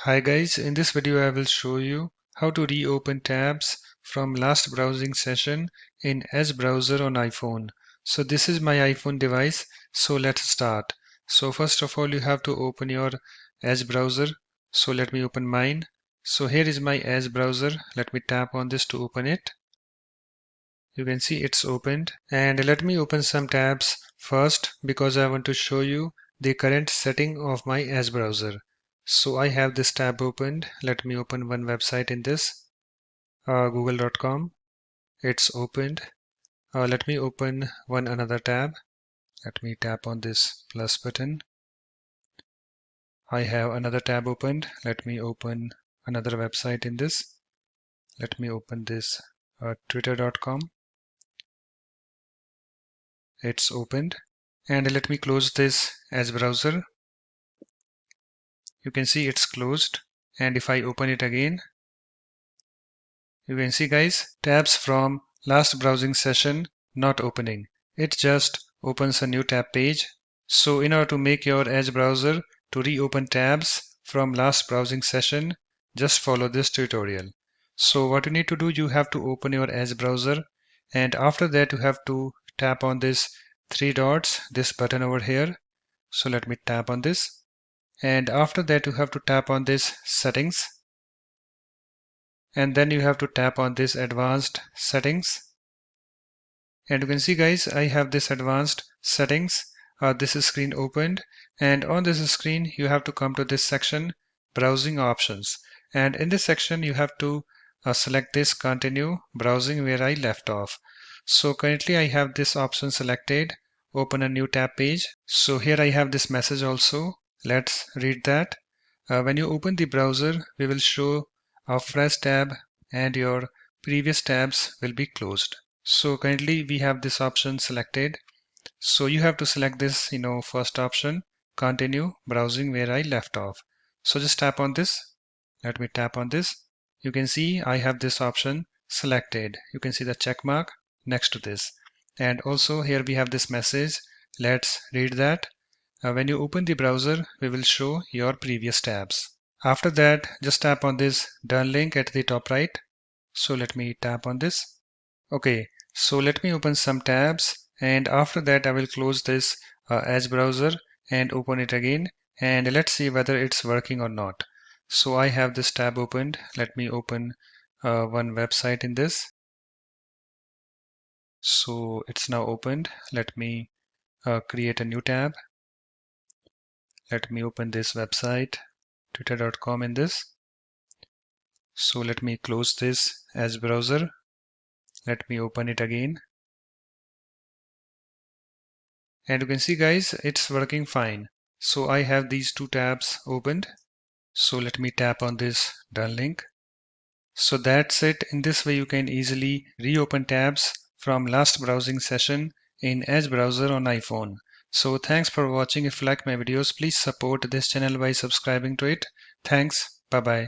Hi guys, in this video I will show you how to reopen tabs from last browsing session in Edge browser on iPhone. So this is my iPhone device, so let's start. So first of all you have to open your Edge browser. So let me open mine. So here is my Edge browser. Let me tap on this to open it. You can see it's opened, and let me open some tabs first because I want to show you the current setting of my Edge browser. So I have this tab opened. Let me open one website in this, google.com. It's opened. Let me open another tab. Let me tap on this plus button. I have another tab opened. Let me open another website in this. Let me open this twitter.com. It's opened. And let me close this Edge browser. You can see it's closed. And if I open it again, you can see guys, tabs from last browsing session not opening. It just opens a new tab page. So in order to make your Edge browser to reopen tabs from last browsing session, just follow this tutorial. So what you need to do, you have to open your Edge browser, and after that you have to tap on this three dots, this button over here. So let me tap on this. And after that you have to tap on this settings, and then you have to tap on this advanced settings. And you can see guys, I have this advanced settings. This is screen opened, and on this screen you have to come to this section, browsing options, and in this section you have to select this continue browsing where I left off. So currently I have this option selected, open a new tab page. So here I have this message also. Let's read that. When you open the browser, we will show a fresh tab and your previous tabs will be closed. So currently we have this option selected. So you have to select this, first option, continue browsing where I left off. So just tap on this. Let me tap on this. You can see I have this option selected. You can see the check mark next to this. And also here we have this message. Let's read that. When you open the browser, we will show your previous tabs. After that, just tap on this done link at the top right. So let me tap on this. Okay, so let me open some tabs, and after that I will close this Edge browser and open it again, and let's see whether it's working or not. So I have this tab opened. Let me open one website in this. So it's now opened. Let me create a new tab. Let me open this website, twitter.com in this. So let me close this Edge browser. Let me open it again. And you can see guys, it's working fine. So I have these two tabs opened. So let me tap on this done link. So that's it. In this way you can easily reopen tabs from last browsing session in Edge browser on iPhone. So thanks for watching. If you like my videos, please support this channel by subscribing to it. Thanks. Bye bye.